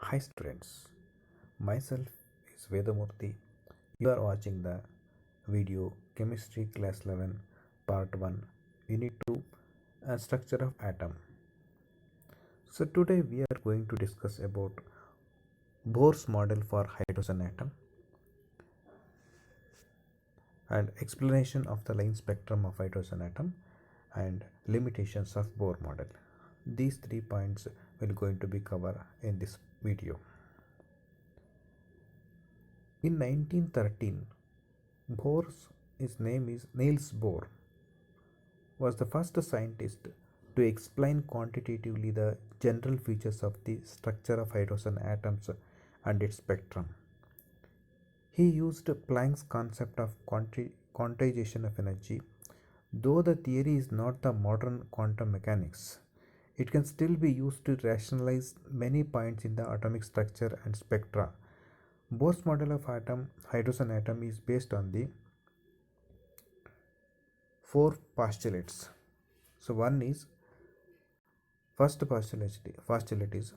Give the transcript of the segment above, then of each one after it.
Hi students, myself is Vedamurthy. You are watching the video Chemistry Class 11 Part 1 Unit 2 Structure of Atom. So today we are going to discuss about Bohr's model for hydrogen atom and explanation of the line spectrum of hydrogen atom and limitations of Bohr model. These 3 points will going to be covered in this video. In 1913, Bohr's his name is Niels Bohr was the first scientist to explain quantitatively the general features of the structure of hydrogen atoms and its spectrum. He used Planck's concept of quantization of energy. Though the theory is not the modern quantum mechanics, it can still be used to rationalize many points in the atomic structure and spectra. Bohr's model of hydrogen atom is based on the four postulates. So one is postulate is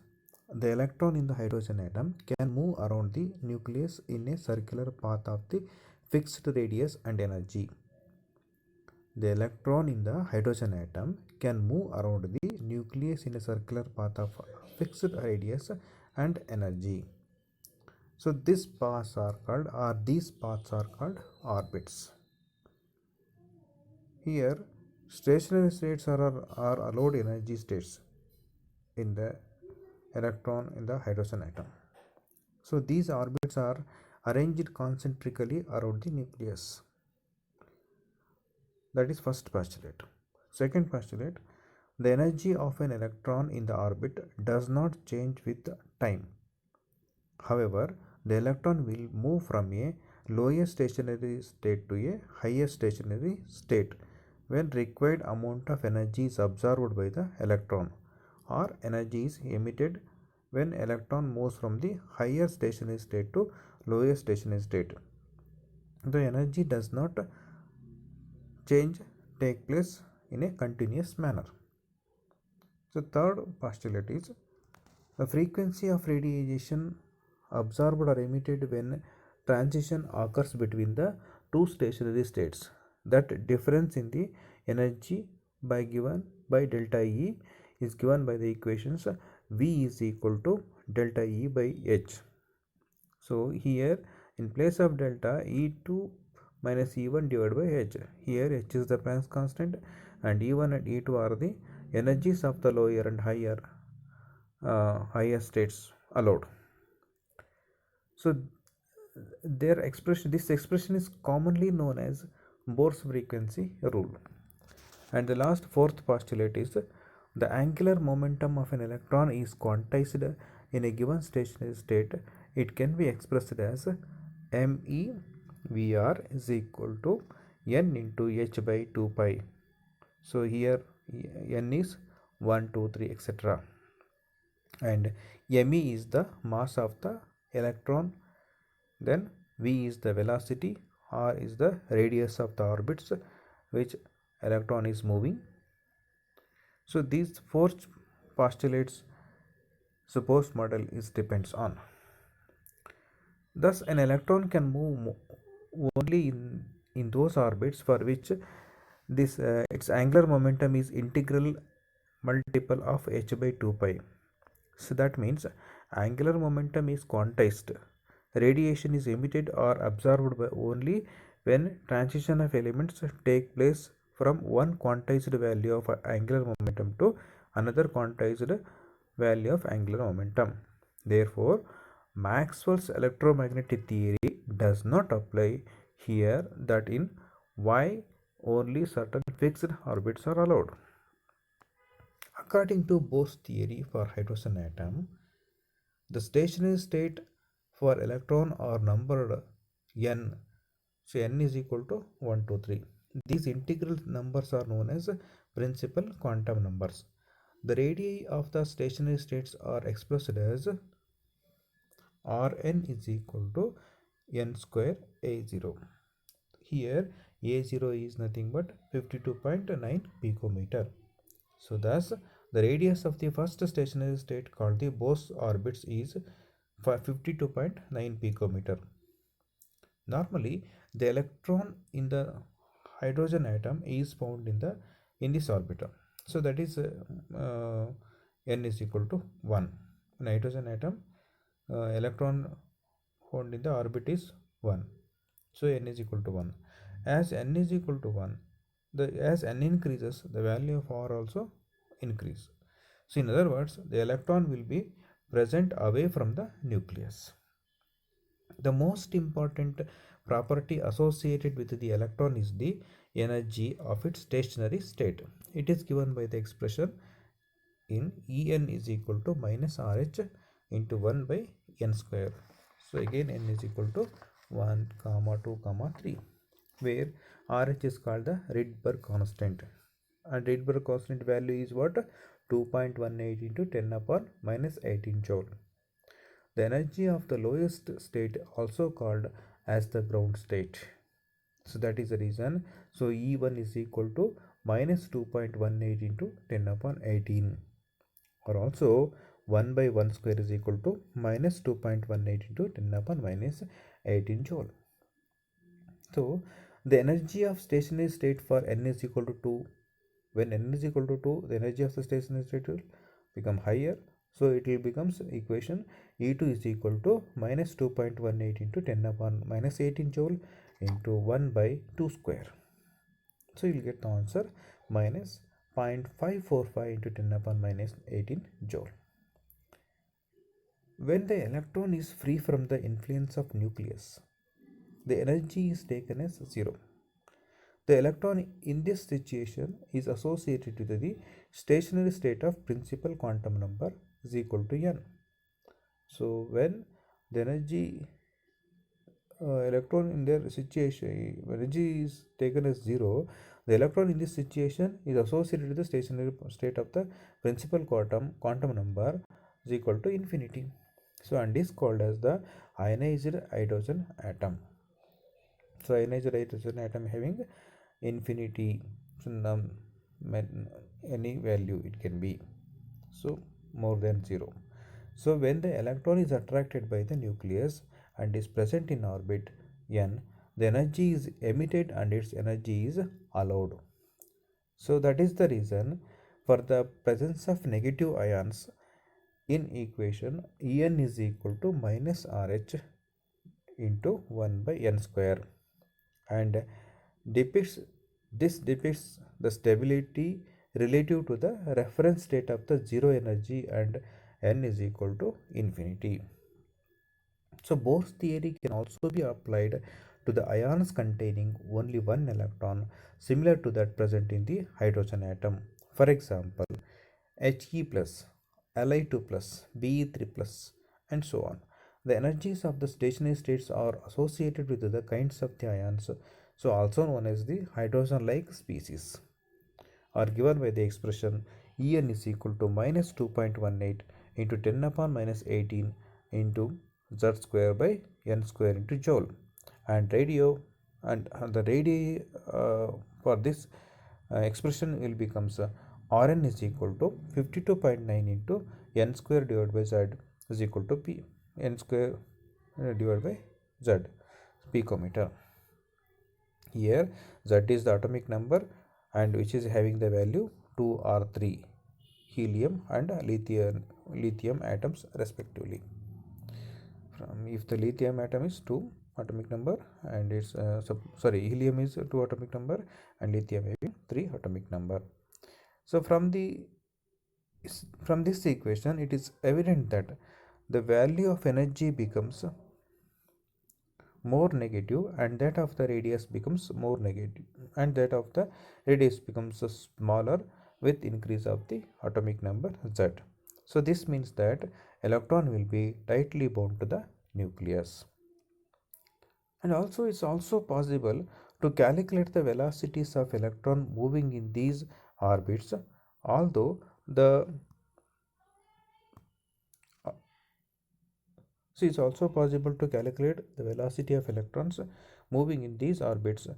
the electron in the hydrogen atom can move around the nucleus in a circular path of the fixed radius and energy. The electron in the hydrogen atom can move around the nucleus in a circular path of fixed radius and energy. So these paths are called orbits. Here stationary states are allowed energy states in the electron in the hydrogen atom. So these orbits are arranged concentrically around the nucleus. That is first postulate. Second postulate, the energy of an electron in the orbit does not change with time. However, the electron will move from a lower stationary state to a higher stationary state when required amount of energy is absorbed by the electron or energy is emitted when electron moves from the higher stationary state to lower stationary state. The energy does not change take place in a continuous manner. So third postulate is the frequency of radiation absorbed or emitted when transition occurs between the two stationary states. That difference in the energy given by delta E is given by the equations V is equal to delta E by H. So here in place of delta, E2 minus E1 divided by H. Here H is the Planck's constant and E1 and E2 are the energies of the lower and higher states allowed. So this expression is commonly known as Bohr's frequency rule. And the last fourth postulate is the angular momentum of an electron is quantized in a given stationary state. It can be expressed as MEVR is equal to N into H by 2 pi. So here N is 1, 2, 3, etc. And ME is the mass of the electron, then V is the velocity, R is the radius of the orbits which electron is moving. So these four postulates Bohr's model depends on. Thus an electron can move only in those orbits for which this its angular momentum is integral multiple of h by 2 pi. So that means angular momentum is quantized. Radiation is emitted or absorbed by only when transition of elements take place from one quantized value of angular momentum to another quantized value of angular momentum. Therefore, Maxwell's electromagnetic theory does not apply here, that in Y only certain fixed orbits are allowed. According to Bohr's theory for hydrogen atom, the stationary state for electron are numbered n. So n is equal to 1, 2, 3. These integral numbers are known as principal quantum numbers. The radii of the stationary states are expressed as Rn is equal to n square A0. Here A0 is nothing but 52.9 picometer. So thus The radius of the first stationary state called the Bose orbits is 52.9 picometer. Normally, the electron in the hydrogen atom is found in this orbital. So that is n is equal to 1. In hydrogen atom, electron found in the orbit is 1. So n is equal to 1. As n is equal to 1, as n increases, the value of r also increase. So in other words, the electron will be present away from the nucleus. The most important property associated with the electron is the energy of its stationary state. It is given by the expression in En is equal to minus Rh into 1 by n square. So again n is equal to 1, 2, 3, where Rh is called the Rydberg constant, and Rydberg constant value is what? 2.18 into 10 upon minus 18 joule. The energy of the lowest state also called as the ground state. So that is the reason. So E1 is equal to minus 2.18 into 10 upon 18, or also 1 by 1 square is equal to minus 2.18 into 10 upon minus 18 joule. So the energy of stationary state for n is equal to 2. When n is equal to 2, the energy of the stationary state will become higher. So it will becomes equation E2 is equal to minus 2.18 into 10 upon minus 18 joule into 1 by 2 square. So you will get the answer minus 0.545 into 10 upon minus 18 joule. When the electron is free from the influence of nucleus, the energy is taken as 0. The electron in this situation is associated with the stationary state of principal quantum number is equal to n. So when the energy electron in their situation, energy is taken as 0, the electron in this situation is associated with the stationary state of the principal quantum number is equal to infinity. So and is called as the ionized hydrogen atom. So ionized hydrogen atom having infinity, so any value it can be, so more than 0. So when the electron is attracted by the nucleus and is present in orbit n, the energy is emitted and its energy is allowed. So that is the reason for the presence of negative ions in equation En is equal to minus Rh into 1 by n square, and depicts the stability relative to the reference state of the zero energy and n is equal to infinity. So Bohr's theory can also be applied to the ions containing only one electron, similar to that present in the hydrogen atom. For example, He plus, Li2 plus, Be3 plus, and so on. The energies of the stationary states are associated with the kinds of the ions, so also known as the hydrogen-like species, are given by the expression En is equal to minus 2.18 into 10 upon minus 18 into Z square by n square into joule, and the radii for this expression will becomes Rn is equal to 52.9 into n square divided by Z is equal to P n square divided by Z picometer. Here Z is the atomic number and which is having the value 2r3, helium and lithium atoms respectively. If the lithium atom is 2 atomic number and its helium is 2 atomic number and lithium having 3 atomic number. So from this equation it is evident that the value of energy becomes more negative and that of the radius becomes more negative, and that of the radius becomes smaller with increase of the atomic number Z. So this means that electron will be tightly bound to the nucleus. And also it's also possible to calculate the velocities of electron moving in these orbits, although so it's also possible to calculate the velocity of electrons moving in these orbits.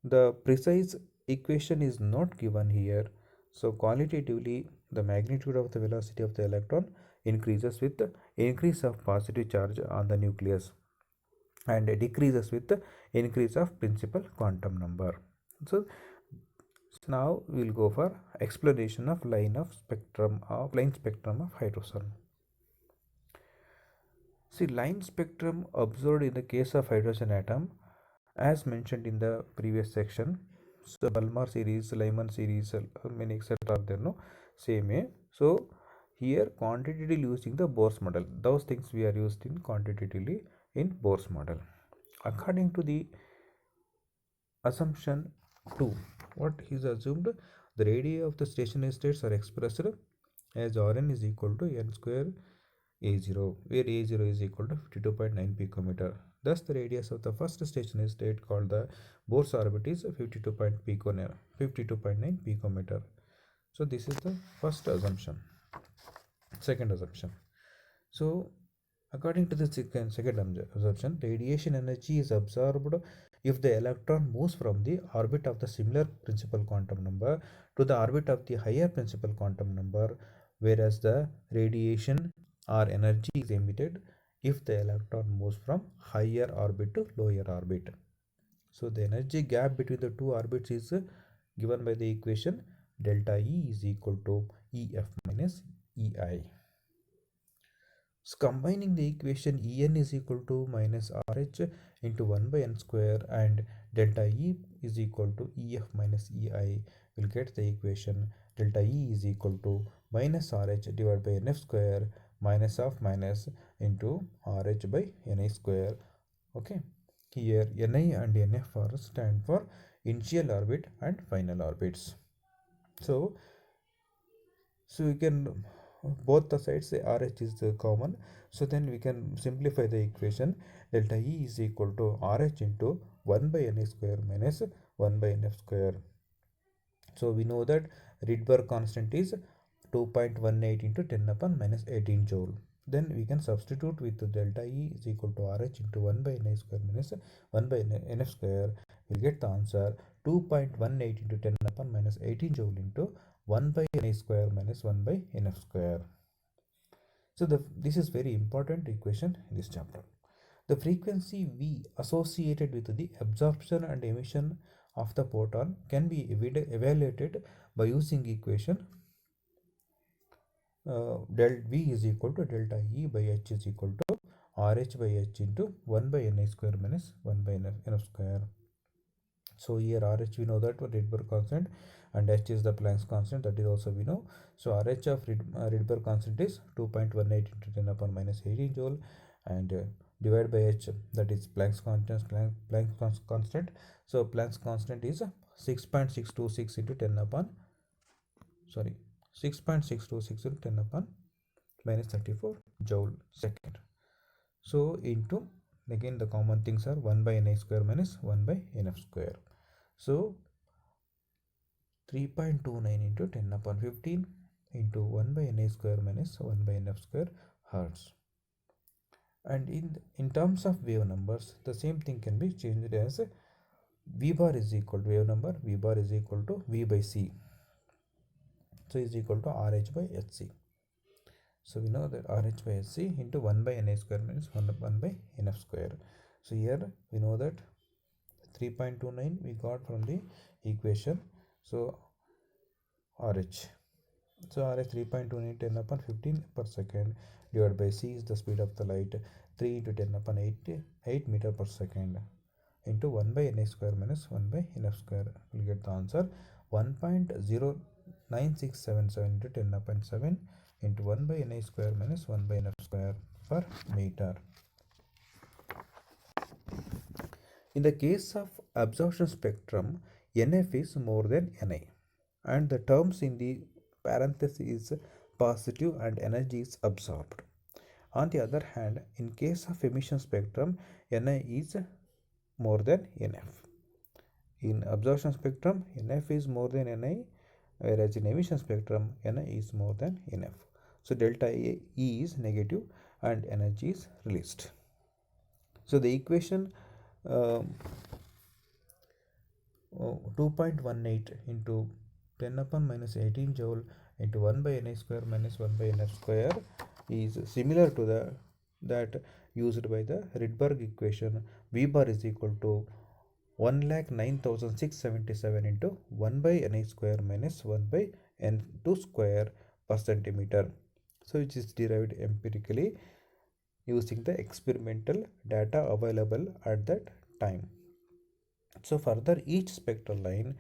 The precise equation is not given here, so qualitatively the magnitude of the velocity of the electron increases with the increase of positive charge on the nucleus and decreases with the increase of principal quantum number. So now we will go for explanation of line spectrum of hydrogen. See, line spectrum observed in the case of hydrogen atom, as mentioned in the previous section. So Balmer series, Lyman series, many etc. are there, no? Same way. So here quantitatively using the Bohr's model. Those things we are used in quantitatively in Bohr's model. According to the assumption 2, what is assumed? The radii of the stationary states are expressed as Rn is equal to n square a0, where a0 is equal to 52.9 picometer. Thus, the radius of the first stationary state called the Bohr's orbit is 52.9 picometer. So, this is the first assumption. Second assumption. So, according to the second assumption, radiation energy is absorbed if the electron moves from the orbit of the similar principal quantum number to the orbit of the higher principal quantum number, whereas the radiation or energy is emitted if the electron moves from higher orbit to lower orbit. So the energy gap between the two orbits is given by the equation delta E is equal to EF minus EI. So combining the equation En is equal to minus RH into 1 by n square and delta E is equal to EF minus EI, will get the equation delta E is equal to minus RH divided by NF square minus of minus into RH by Ni square. Okay, here Ni and NF are stand for initial orbit and final orbits. So we can both the sides RH is common, so then we can simplify the equation delta E is equal to RH into 1 by Ni square minus 1 by Nf square. So we know that Rydberg constant is 2.18 into 10 upon minus 18 joule. Then we can substitute with delta E is equal to RH into 1 by Ni square minus 1 by Nf square. We'll get the answer 2.18 into 10 upon minus 18 joule into 1 by Ni square minus 1 by Nf square. So this is very important equation in this chapter. The frequency V associated with the absorption and emission of the photon can be evaluated by using equation del V is equal to delta E by H is equal to RH by H into 1 by Ni square minus 1 by Nf square. So here RH we know that Rydberg constant and H is the Planck's constant, that is also we know. So RH of Rydberg constant is 2.18 into 10 upon minus 18 joule and divided by H, that is Planck's constant. So Planck's constant is 6.626 into 10 upon 6.626 into 10 upon minus 34 joule second. So into, again the common things are 1 by Ni square minus 1 by Nf square. So 3.29 into 10 upon 15 into 1 by Ni square minus 1 by Nf square hertz. And in terms of wave numbers, the same thing can be changed as V bar is equal to wave number, V bar is equal to V by C. So is equal to RH by HC. So we know that RH by HC into 1 by Ni square minus 1 by Nf square. So here we know that 3.29 we got from the equation. So RH. So RH 3.29 10 upon 15 per second divided by C is the speed of the light, 3 into 10 upon 8 meter per second into 1 by Ni square minus 1 by Nf square. We'll get the answer 1.09677 into 10 upon 7 into 1 by Ni square minus 1 by Nf square per meter. In the case of absorption spectrum, Nf is more than Ni and the terms in the parenthesis is positive and energy is absorbed. On the other hand, in case of emission spectrum, Ni is more than Nf. In absorption spectrum, Nf is more than Ni, whereas in emission spectrum, Ni is more than Nf. So delta E is negative and energy is released. So the equation 2.18 into 10 upon minus 18 joule into 1 by Ni square minus 1 by Nf square is similar to that used by the Rydberg equation. V bar is equal to 1,09,677 into 1 by Ni square minus 1 by N2 square per centimeter. So which is derived empirically using the experimental data available at that time. So further, each spectral line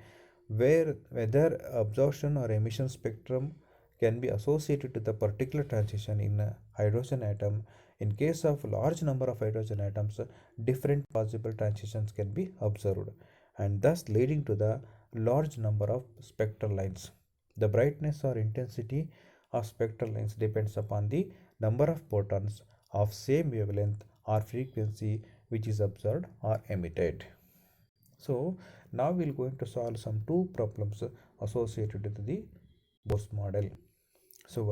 whether absorption or emission spectrum can be associated to the particular transition in a hydrogen atom. In case of large number of hydrogen atoms, different possible transitions can be observed, and thus leading to the large number of spectral lines. The brightness or intensity of spectral lines depends upon the number of photons of same wavelength or frequency which is observed or emitted. So now we're going to solve some two problems associated with the Bose model. So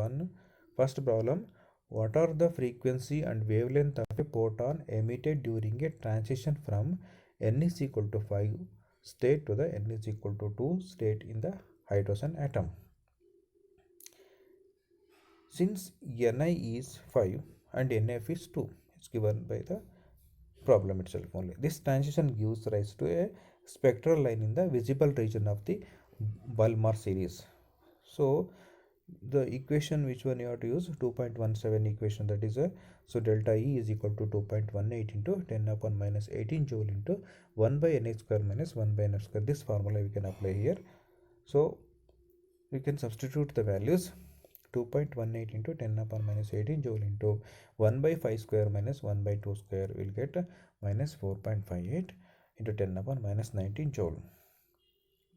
first problem, what are the frequency and wavelength of a photon emitted during a transition from n is equal to 5 state to the n is equal to 2 state in the hydrogen atom. Since Ni is 5 and Nf is 2, it's given by the problem itself only. This transition gives rise to a spectral line in the visible region of the Balmer series. So the equation which one you have to use, 2.17 equation, that is so delta E is equal to 2.18 into 10 upon minus 18 joule into 1 by N square minus 1 by Nf square. This formula we can apply here. So we can substitute the values. 2.18 into 10 upon minus 18 joule into 1 by 5 square minus 1 by 2 square will get minus 4.58 into 10 upon minus 19 joule.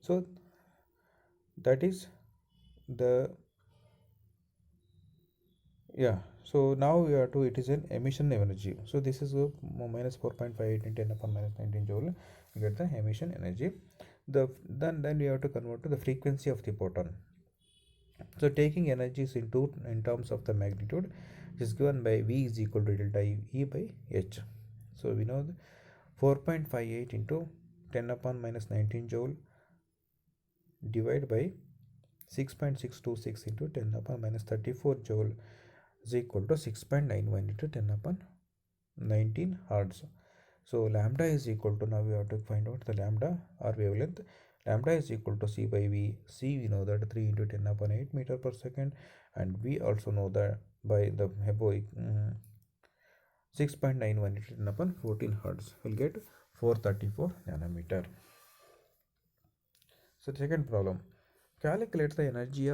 So that is the so now we are to, it is an emission energy. So this is minus 4.58 into 10 upon minus 19 joule. You get the emission energy. Then we have to convert to the frequency of the photon. So taking energies in terms of the magnitude is given by V is equal to delta E by H. So we know 4.58 into 10 upon minus 19 joule divided by 6.626 into 10 upon minus 34 joule is equal to 6.91 into 10 upon 19 hertz. So lambda is equal to, now we have to find out the lambda or wavelength. Lambda is equal to C by V. C we know that 3 into 10 upon 8 meter per second, and we also know that by the above 6.91 into 10 upon 14 hertz will get 434 nanometer. So second problem, calculate the energy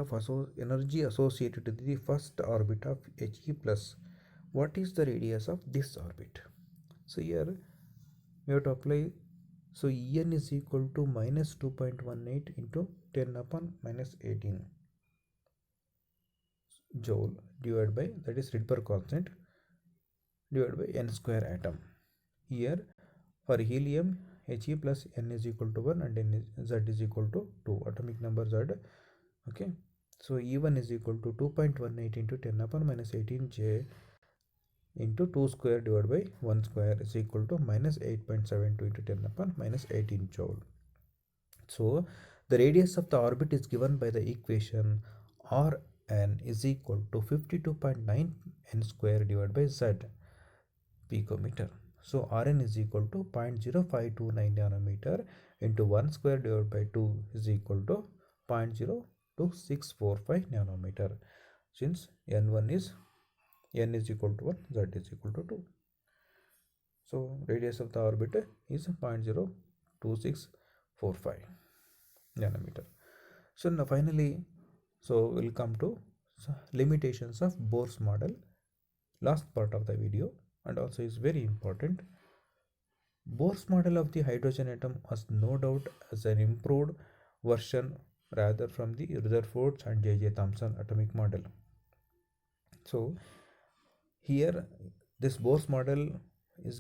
associated with the first orbit of He plus. What is the radius of this orbit? So here we have to apply. So En is equal to minus 2.18 into 10 upon minus 18 joule divided by, that is Rydberg constant, divided by n square atom. Here for helium, He plus n is equal to 1 and Z is equal to 2, atomic number Z. Okay, so E1 is equal to 2.18 into 10 upon minus 18 J into 2 square divided by 1 square is equal to minus 8.72 into 10 upon minus 18 joule. So the radius of the orbit is given by the equation Rn is equal to 52.9 n square divided by Z picometer. So Rn is equal to 0.0529 nanometer into 1 square divided by 2 is equal to 0.02645 nanometer, since n is equal to 1, Z is equal to 2. So radius of the orbit is 0.02645 nanometer. So now finally, so we'll come to limitations of Bohr's model, last part of the video, and also is very important. Bohr's model of the hydrogen atom was no doubt as an improved version rather from the Rutherford's and J.J. Thomson atomic model. So here this Bohr's model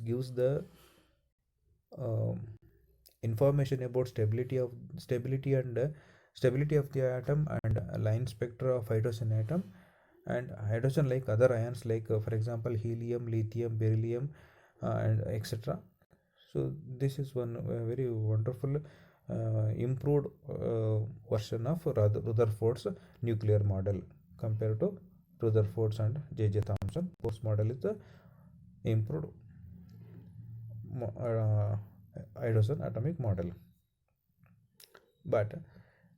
gives the information about stability of the atom and line spectra of hydrogen atom, and hydrogen like other ions like for example helium, lithium, beryllium and etc. So this is one very wonderful improved version of Rutherford's nuclear model compared to Rutherford's and J.J. Thomson. Bose model is the improved hydrogen atomic model. But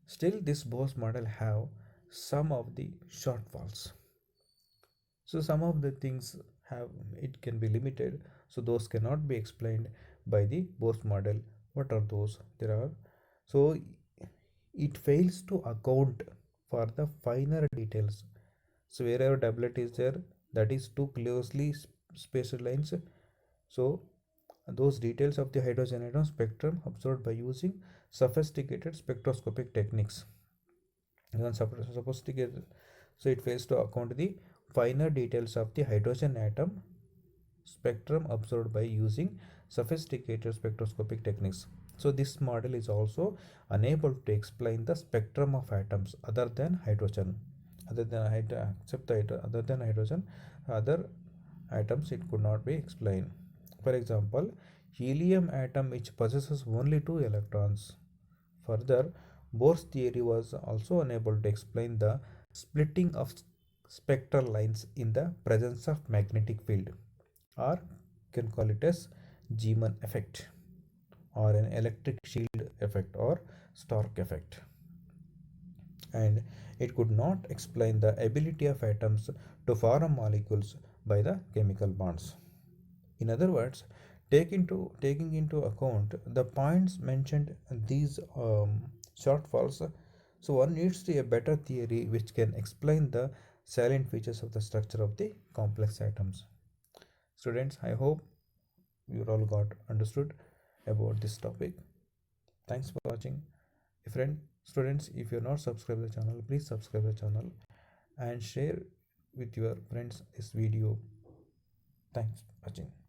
still, this Bose model have some of the shortfalls. So some of the things have it can be limited. So those cannot be explained by the Bose model. What are those? There are so it fails to account for the finer details. So wherever doublet is there, that is too closely spaced lines. So those details of the hydrogen atom spectrum observed by using sophisticated spectroscopic techniques. Even sophisticated, so it fails to account the finer details of the hydrogen atom spectrum observed by using sophisticated spectroscopic techniques. So this model is also unable to explain the spectrum of atoms other than hydrogen. Other than other than hydrogen, other atoms it could not be explained. For example, helium atom which possesses only 2 electrons. Further, Bohr's theory was also unable to explain the splitting of spectral lines in the presence of magnetic field, or can call it as Zeeman effect, or an electric shield effect, or Stark effect. And it could not explain the ability of atoms to form molecules by the chemical bonds. In other words, taking into account the points mentioned in these shortfalls, so one needs to a better theory which can explain the salient features of the structure of the complex atoms. Students, I hope you all got understood about this topic. Thanks for watching. Friend, students, if you're not subscribed to the channel, please subscribe the channel and share with your friends this video. Thanks for watching.